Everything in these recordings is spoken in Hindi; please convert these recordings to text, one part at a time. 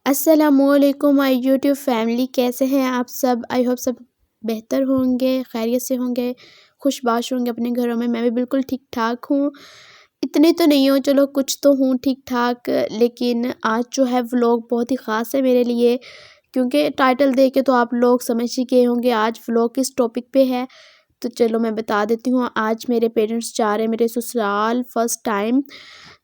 अस्सलामुअलैकुम माय यूट्यूब फैमिली, कैसे हैं आप सब। आई होप सब बेहतर होंगे, खैरियत से होंगे, खुशबाश होंगे अपने घरों में। मैं भी बिल्कुल ठीक ठाक हूँ। इतनी तो नहीं हूँ, चलो कुछ तो हूँ ठीक ठाक। लेकिन आज जो है व्लॉग बहुत ही ख़ास है मेरे लिए, क्योंकि टाइटल देख के तो आप लोग समझ ही गए होंगे आज व्लॉग किस टॉपिक पे है। तो चलो मैं बता देती हूँ। आज मेरे पेरेंट्स जा रहे हैं मेरे ससुराल फर्स्ट टाइम।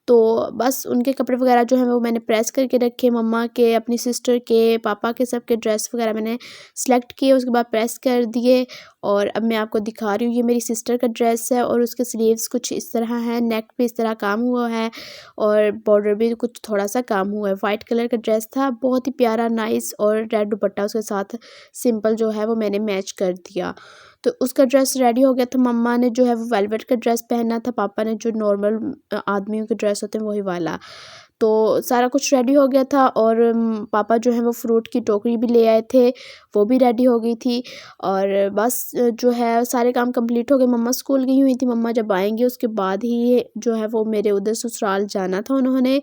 तो बस उनके कपड़े वगैरह जो हैं वो मैंने प्रेस करके रखे, मम्मा के, अपनी सिस्टर के, पापा के, सबके ड्रेस वगैरह मैंने सेलेक्ट किए, उसके बाद प्रेस कर दिए। और अब मैं आपको दिखा रही हूँ, ये मेरी सिस्टर का ड्रेस है और उसके स्लीव्स कुछ इस तरह हैं, नेक पे इस तरह काम हुआ है और बॉर्डर भी कुछ थोड़ा सा काम हुआ है। वाइट कलर का ड्रेस था, बहुत ही प्यारा नाइस, और रेड दुपट्टा उसके साथ सिंपल जो है वो मैंने मैच कर दिया। तो उसका ड्रेस रेडी हो गया था। मम्मा ने जो है वो वेलवेट का ड्रेस पहना था, पापा ने जो नॉर्मल आदमियों के ड्रेस होते हैं वही वाला। तो सारा कुछ रेडी हो गया था। और पापा जो है वो फ्रूट की टोकरी भी ले आए थे, वो भी रेडी हो गई थी। और बस जो है सारे काम कंप्लीट हो गए। मम्मा स्कूल गई हुई थी, मम्मा जब आएंगी उसके बाद ही जो है वो मेरे उधर ससुराल जाना था उन्होंने।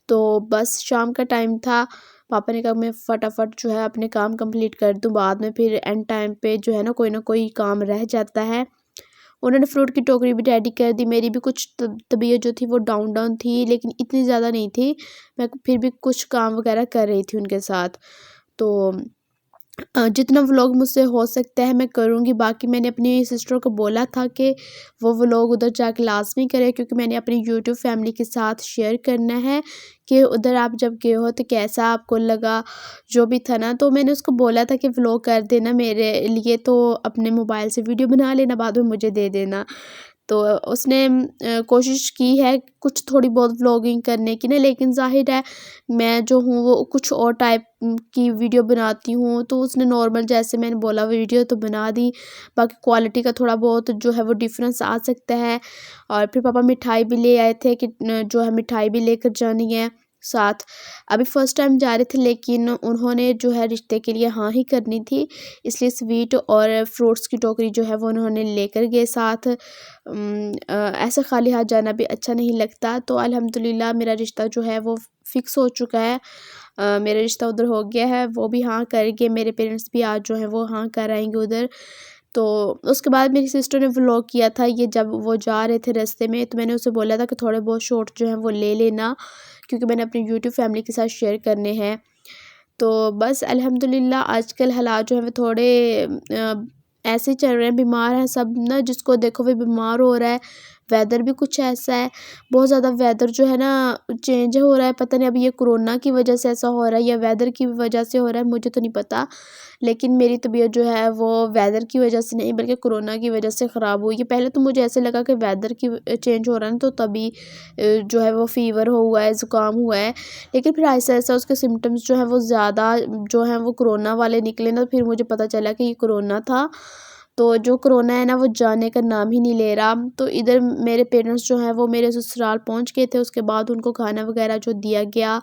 तो बस शाम का टाइम था। पापा ने कहा मैं फटाफट जो है अपने काम कंप्लीट कर दूं, बाद में फिर एंड टाइम पे जो है ना कोई काम रह जाता है। उन्होंने फ्रूट की टोकरी भी रेडी कर दी। मेरी भी कुछ तबीयत जो थी वो डाउन डाउन थी, लेकिन इतनी ज़्यादा नहीं थी। मैं फिर भी कुछ काम वगैरह कर रही थी उनके साथ। तो जितना व्लॉग मुझसे हो सकता है मैं करूँगी। बाकी मैंने अपनी सिस्टर को बोला था कि वो व्लॉग उधर जाके लाज़मी करे, क्योंकि मैंने अपनी यूट्यूब फैमिली के साथ शेयर करना है कि उधर आप जब गए हो तो कैसा आपको लगा, जो भी था ना। तो मैंने उसको बोला था कि व्लॉग कर देना मेरे लिए, तो अपने मोबाइल से वीडियो बना लेना, बाद में मुझे दे देना। तो उसने कोशिश की है कुछ थोड़ी बहुत व्लॉगिंग करने की ना, लेकिन ज़ाहिर है मैं जो हूँ वो कुछ और टाइप की वीडियो बनाती हूँ। तो उसने नॉर्मल जैसे मैंने बोला वीडियो तो बना दी, बाकी क्वालिटी का थोड़ा बहुत जो है वो डिफरेंस आ सकता है। और फिर पापा मिठाई भी ले आए थे कि जो है मिठाई भी लेकर जानी है साथ। अभी फर्स्ट टाइम जा रहे थे, लेकिन उन्होंने जो है रिश्ते के लिए हाँ ही करनी थी, इसलिए स्वीट और फ्रूट्स की टोकरी जो है वो उन्होंने लेकर गए साथ। ऐसे खाली हाथ जाना भी अच्छा नहीं लगता। तो अल्हम्दुलिल्लाह मेरा रिश्ता जो है वो फिक्स हो चुका है। मेरा रिश्ता उधर हो गया है, वो भी हाँ कर गए, मेरे पेरेंट्स भी आज जो है वो हाँ कर आएंगे उधर। तो उसके बाद मेरी सिस्टर ने व्लॉग किया था ये, जब वो जा रहे थे रास्ते में। तो मैंने उसे बोला था कि थोड़े बहुत शॉर्ट जो हैं वो ले लेना, क्योंकि मैंने अपनी यूट्यूब फैमिली के साथ शेयर करने हैं। तो बस अल्हम्दुलिल्लाह आजकल हालात जो है वो थोड़े ऐसे ही चल रहे हैं। बीमार हैं सब ना, जिसको देखो वो बीमार हो रहा है। वेदर भी कुछ ऐसा है, बहुत ज़्यादा वेदर जो है ना चेंज हो रहा है। पता नहीं अभी ये कोरोना की वजह से ऐसा हो रहा है या वेदर की वजह से हो रहा है, मुझे तो नहीं पता। लेकिन मेरी तबीयत जो है वो वेदर की वजह से नहीं बल्कि कोरोना की वजह से ख़राब हुई है। पहले तो मुझे ऐसे लगा कि वेदर की चेंज हो रहा है ना, तो तभी जो है वो फ़ीवर हुआ है, ज़ुकाम हुआ है। लेकिन फिर ऐसा-ऐसा उसके सिम्पटम्स जो हैं वो ज़्यादा जो हैं वो कोरोना वाले निकले ना, फिर मुझे पता चला कि ये कोरोना था। तो जो कोरोना है ना वो जाने का नाम ही नहीं ले रहा। तो इधर मेरे पेरेंट्स जो हैं वो मेरे ससुराल पहुँच गए थे। उसके बाद उनको खाना वगैरह जो दिया गया,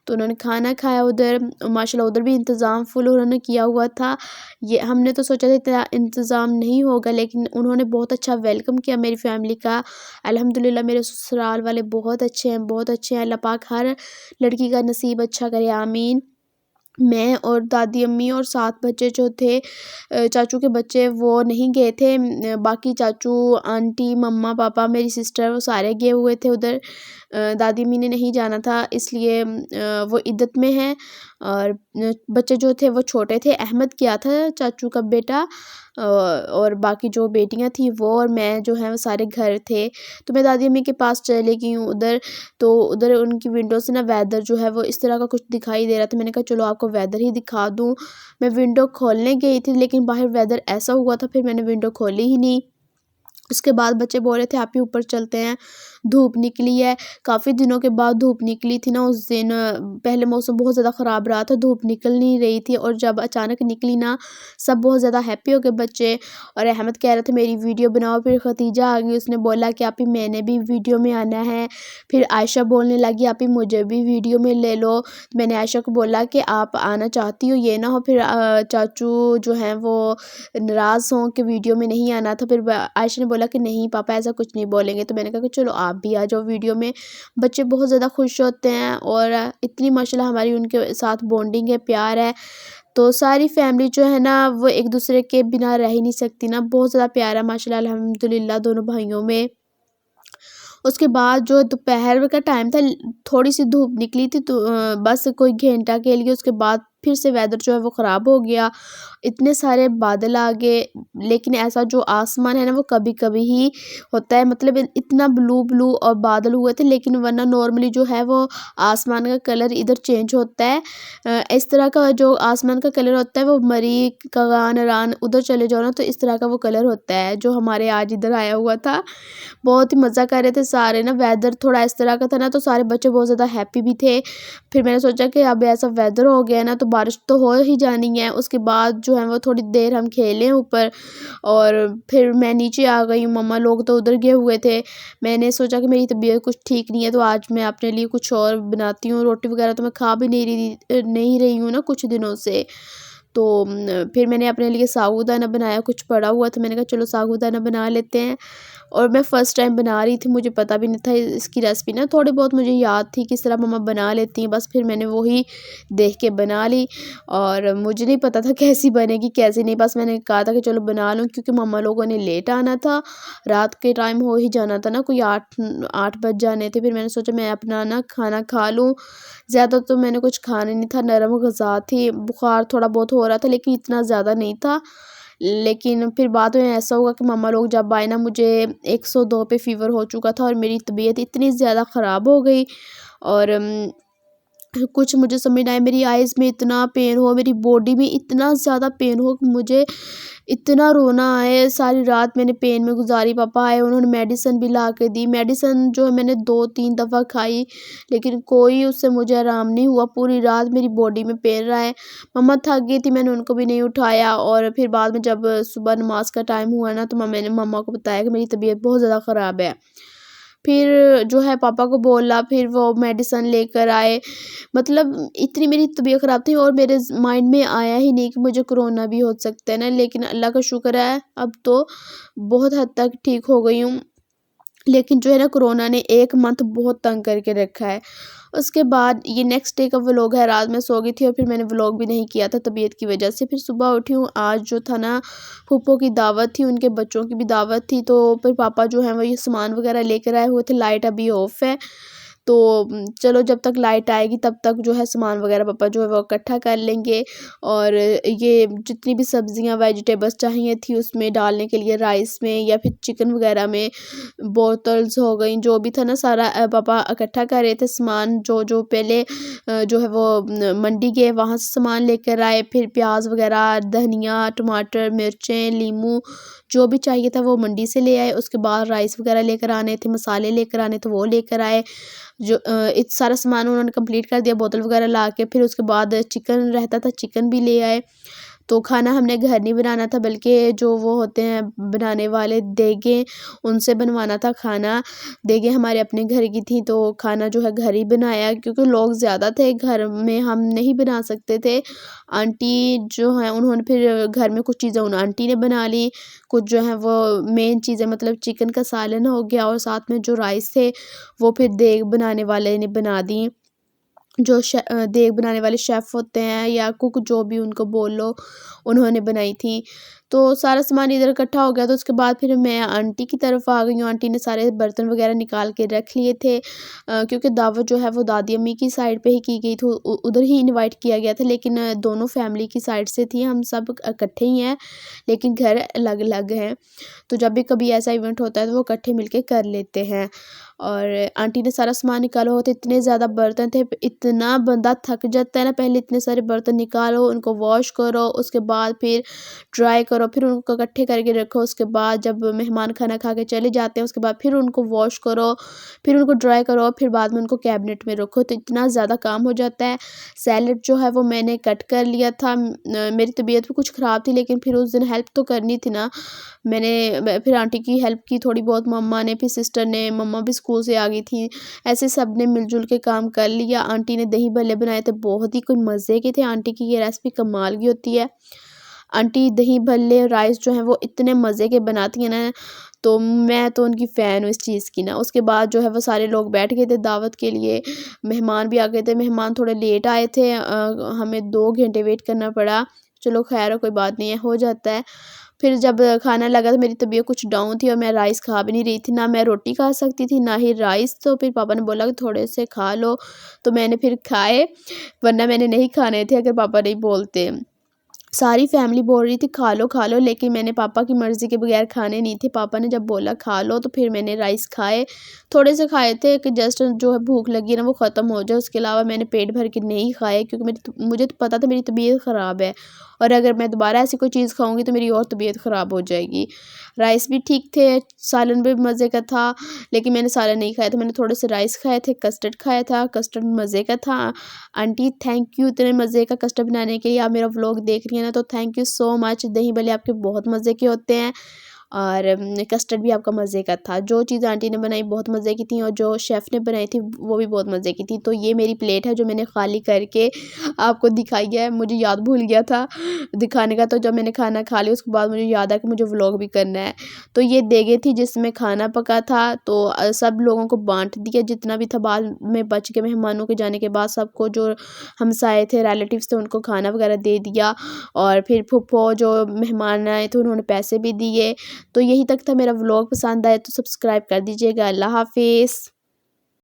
तो उन्होंने खाना खाया उधर। माशाल्लाह उधर भी इंतज़ाम फुल उन्होंने किया हुआ था। ये हमने तो सोचा था इतना इंतज़ाम नहीं होगा, लेकिन उन्होंने बहुत अच्छा वेलकम किया मेरी फैमिली का। अल्हम्दुलिल्लाह मेरे ससुराल वाले बहुत अच्छे हैं, बहुत अच्छे हैं। अल्लाह पाक हर लड़की का नसीब अच्छा करे, आमीन। मैं और दादी अम्मी और 7 बच्चे जो थे, चाचू के बच्चे वो नहीं गए थे। बाकी चाचू, आंटी, मम्मा, पापा, मेरी सिस्टर वो सारे गए हुए थे उधर। दादी अम्मी ने नहीं जाना था, इसलिए वो इद्दत में हैं। और बच्चे जो थे वो छोटे थे। अहमद किया था चाचू का बेटा, और बाकी जो बेटियां थी वो और मैं जो है वो सारे घर थे। तो मैं दादी अम्मी के पास चली गई हूँ उधर। तो उधर उनकी विंडो से ना वेदर जो है वो इस तरह का कुछ दिखाई दे रहा था। मैंने कहा चलो आपको वेदर ही दिखा दूँ। मैं विंडो खोलने गई थी, लेकिन बाहर वेदर ऐसा हुआ था, फिर मैंने विंडो खोली ही नहीं। उसके बाद बच्चे बोल रहे थे आप ही ऊपर चलते हैं, धूप निकली है। काफ़ी दिनों के बाद धूप निकली थी ना उस दिन। पहले मौसम बहुत ज़्यादा ख़राब रहा था, धूप निकल नहीं रही थी, और जब अचानक निकली ना सब बहुत ज़्यादा हैप्पी हो गए बच्चे। और अहमद कह रहे थे मेरी वीडियो बनाओ। फिर खतीजा आ गई, उसने बोला कि आप ही मैंने भी वीडियो में आना है। फिर आयशा बोलने लगी आप ही मुझे भी वीडियो में ले लो। तो मैंने आयशा को बोला कि आप आना चाहती हो, ये ना हो फिर चाचू जो हैं वो नाराज़ हों कि वीडियो में नहीं आना था। फिर आयशा ने बोला कि नहीं पापा ऐसा कुछ नहीं बोलेंगे। तो मैंने कहा कि चलो आ आप भी आ जाओ वीडियो में। बच्चे बहुत ज़्यादा खुश होते हैं और इतनी माशाल्लाह हमारी उनके साथ बॉन्डिंग है, प्यार है। तो सारी फैमिली जो है ना वो एक दूसरे के बिना रह ही नहीं सकती ना, बहुत ज़्यादा प्यार है माशाल्लाह अल्हम्दुलिल्लाह दोनों भाइयों में। उसके बाद जो दोपहर का टाइम था, थोड़ी सी धूप निकली थी, तो बस कोई घंटा के लिए, उसके बाद फिर से वेदर जो है वो ख़राब हो गया, इतने सारे बादल आ गए। लेकिन ऐसा जो आसमान है ना वो कभी कभी ही होता है, मतलब इतना ब्लू ब्लू और बादल हुए थे, लेकिन वरना नॉर्मली जो है वो आसमान का कलर इधर चेंज होता है। इस तरह का जो आसमान का कलर होता है वो मरी कगान रान उधर चले जाओ ना तो इस तरह का वो कलर होता है जो हमारे आज इधर आया हुआ था। बहुत ही मज़ा कर रहे थे सारे ना, वेदर थोड़ा इस तरह का था ना तो सारे बच्चे बहुत ज़्यादा हैप्पी भी थे। फिर मैंने सोचा कि अब ऐसा वेदर हो गया ना तो बारिश तो हो ही जानी है। उसके बाद जो है वो थोड़ी देर हम खेले ऊपर और फिर मैं नीचे आ गई हूँ, मम्मा लोग तो उधर गए हुए थे। मैंने सोचा कि मेरी तबीयत कुछ ठीक नहीं है तो आज मैं अपने लिए कुछ और बनाती हूँ, रोटी वगैरह तो मैं खा भी नहीं रही हूँ ना कुछ दिनों से। तो फिर मैंने अपने लिए साबूदाना बनाया, कुछ पड़ा हुआ था, मैंने कहा चलो साबूदाना बना लेते हैं। और मैं फ़र्स्ट टाइम बना रही थी, मुझे पता भी नहीं था इसकी रेसिपी ना, थोड़ी बहुत मुझे याद थी किस तरह मम्मा बना लेती हैं, बस फिर मैंने वही देख के बना ली। और मुझे नहीं पता था कैसी बनेगी कैसी नहीं, बस मैंने कहा था कि चलो बना लूँ क्योंकि मम्मा लोगों ने लेट आना था, रात के टाइम हो ही जाना था ना, कोई 8 बज जाने थे। फिर मैंने सोचा मैं अपना ना खाना खा लूँ, ज़्यादा तो मैंने कुछ खाना नहीं था, नरम ग़िज़ा थी, बुखार थोड़ा बहुत हो रहा था लेकिन इतना ज़्यादा नहीं था। लेकिन फिर बाद में ऐसा हुआ कि मम्मा लोग जब आए ना, मुझे 102 पे फ़ीवर हो चुका था और मेरी तबीयत इतनी ज़्यादा ख़राब हो गई। और कुछ मुझे समझ नहीं आया, मेरी आइज़ में इतना पेन हो, मेरी बॉडी में इतना ज़्यादा पेन हो कि मुझे इतना रोना आए। सारी रात मैंने पेन में गुजारी, पापा आए उन्होंने मेडिसिन भी ला के दी, मेडिसिन जो है मैंने 2-3 दफ़ा खाई लेकिन कोई उससे मुझे आराम नहीं हुआ, पूरी रात मेरी बॉडी में पेन रहा है। मम्मा थक गई थी, मैंने उनको भी नहीं उठाया। और फिर बाद में जब सुबह नमाज का टाइम हुआ ना तो मैंने मम्मा को बताया कि मेरी तबीयत बहुत ज़्यादा ख़राब है। फिर जो है पापा को बोला, फिर वो मेडिसिन लेकर आए। मतलब इतनी मेरी तबीयत ख़राब थी और मेरे माइंड में आया ही नहीं कि मुझे कोरोना भी हो सकता है ना, लेकिन अल्लाह का शुक्र है अब तो बहुत हद तक ठीक हो गई हूँ। लेकिन जो है ना कोरोना ने 1 मंथ बहुत तंग करके रखा है। उसके बाद ये नेक्स्ट डे का व्लॉग है, रात में सो गई थी और फिर मैंने व्लॉग भी नहीं किया था तबीयत की वजह से। फिर सुबह उठी हूँ, आज जो था ना फूफो की दावत थी, उनके बच्चों की भी दावत थी, तो फिर पापा जो हैं वो ये सामान वगैरह लेकर आए हुए थे। लाइट अभी ऑफ है तो चलो जब तक लाइट आएगी तब तक जो है सामान वगैरह पापा जो है वो इकट्ठा कर लेंगे। और ये जितनी भी सब्जियां वेजिटेबल्स चाहिए थी उसमें डालने के लिए, राइस में या फिर चिकन वगैरह में, बोतल्स हो गई, जो भी था ना सारा पापा इकट्ठा कर रहे थे सामान। जो जो पहले जो है वो मंडी गए वहाँ से सामान लेकर आए, फिर प्याज वगैरह, धनिया, टमाटर, मिर्चें, लीमू जो भी चाहिए था वो मंडी से ले आए। उसके बाद राइस वगैरह लेकर आने थे, मसाले लेकर आने थे वो लेकर आए। जो सारा सामान उन्होंने कंप्लीट कर दिया, बोतल वगैरह ला के। फिर उसके बाद चिकन रहता था, चिकन भी ले आए। तो खाना हमने घर नहीं बनाना था बल्कि जो वो होते हैं बनाने वाले देगे, उनसे बनवाना था खाना। देगे हमारे अपने घर की थी तो खाना जो है घर ही बनाया क्योंकि लोग ज़्यादा थे, घर में हम नहीं बना सकते थे। आंटी जो हैं उन्होंने फिर घर में कुछ चीज़ें उन आंटी ने बना ली, कुछ जो है वो मेन चीज़ें मतलब चिकन का सालन हो गया और साथ में जो राइस थे वो फिर देग बनाने वाले ने बना दी। जो देग बनाने वाले शेफ़ होते हैं या कुक जो भी उनको बोल लो, उन्होंने बनाई थी। तो सारा सामान इधर इकट्ठा हो गया तो उसके बाद फिर मैं आंटी की तरफ आ गई हूँ। आंटी ने सारे बर्तन वगैरह निकाल के रख लिए थे क्योंकि दावत जो है वो दादी अम्मी की साइड पे ही की गई थी, उधर ही इनवाइट किया गया था। लेकिन दोनों फैमिली की साइड से थी, हम सब इकट्ठे ही हैं लेकिन घर अलग-अलग हैं। तो जब भी कभी ऐसा इवेंट होता है तो वो इकट्ठे मिलके कर लेते हैं। और आंटी ने सारा सामान निकाला हुआ था, इतने ज़्यादा बर्तन थे, इतना बंदा थक जाता है ना, पहले इतने सारे बर्तन निकालो, उनको वॉश करो, उसके बाद फिर ड्राई करो, फिर उनको इकट्ठे करके रखो। उसके बाद जब मेहमान खाना खा के चले जाते हैं उसके बाद फिर उनको वॉश करो, फिर उनको ड्राई करो, फिर बाद में उनको कैबिनेट में रखो, तो इतना ज़्यादा काम हो जाता है। सैलेड जो है वो मैंने कट कर लिया था, मेरी तबीयत भी कुछ ख़राब थी लेकिन फिर उस दिन हेल्प तो करनी थी ना, मैंने फिर आंटी की हेल्प की थोड़ी बहुत, मम्मा ने, फिर सिस्टर ने, मम्मा भी स्कूल से आ गई थी, ऐसे सब ने मिलजुल के काम कर लिया। आंटी ने दही भल्ले बनाए थे, बहुत ही कोई मज़े के थे, आंटी की ये रेसिपी कमाल की होती है। आंटी दही भल्ले राइस जो हैं वो इतने मज़े के बनाती हैं ना, तो मैं तो उनकी फ़ैन हूँ इस चीज़ की ना। उसके बाद जो है वो सारे लोग बैठ गए थे दावत के लिए, मेहमान भी आ गए थे। मेहमान थोड़े लेट आए थे, हमें 2 घंटे वेट करना पड़ा। चलो ख़ैर है, कोई बात नहीं है, हो जाता है। फिर जब खाना लगा तो मेरी तबीयत कुछ डाउन थी और मैं राइस खा भी नहीं रही थी, ना मैं रोटी खा सकती थी ना ही राइस। तो फिर पापा ने बोला कि थोड़े से खा लो, तो मैंने फिर खाए, वरना मैंने नहीं खाने थे अगर पापा नहीं बोलते। सारी फैमिली बोल रही थी खा लो, लेकिन मैंने पापा की मर्ज़ी के बगैर खाने नहीं थे। पापा ने जब बोला खा लो तो फिर मैंने राइस खाए, थोड़े से खाए थे कि जस्ट जो है भूख लगी है ना वो ख़त्म हो जाए। उसके अलावा मैंने पेट भर के नहीं खाए, क्योंकि मुझे तो पता था मेरी तबीयत ख़राब है और अगर मैं दोबारा ऐसी कोई चीज़ खाऊंगी तो मेरी और तबीयत ख़राब हो जाएगी। राइस भी ठीक थे, सालन भी मज़े का था, लेकिन मैंने सालन नहीं खाया था। मैंने थोड़े से राइस खाए थे, कस्टर्ड खाया था, कस्टर्ड मज़े का था। आंटी थैंक यू इतने मज़े का कस्टर्ड बनाने के लिए। आप मेरा व्लॉग देख रही हैं ना, तो थैंक यू सो मच। दही भल्ले आपके बहुत मज़े के होते हैं और कस्टर्ड भी आपका मज़े का था। जो चीज़ आंटी ने बनाई बहुत मज़े की थी और जो शेफ़ ने बनाई थी वो भी बहुत मज़े की थी। तो ये मेरी प्लेट है जो मैंने खाली करके आपको दिखाई है। मुझे याद भूल गया था दिखाने का, तो जब मैंने खाना खा लिया उसके बाद मुझे याद आया कि मुझे व्लॉग भी करना है। तो ये देगे थी जिसमें खाना पका था, तो सब लोगों को बांट दिया जितना भी था। बाद में बच के मेहमानों के जाने के बाद सबको जो हमसाए थे, रिलेटिव्स थे, उनको खाना वगैरह दे दिया। और फिर फूफो जो मेहमान आए थे उन्होंने पैसे भी दिए। तो यही तक था मेरा व्लॉग। पसंद आए तो सब्सक्राइब कर दीजिएगा। अल्लाह हाफिज़।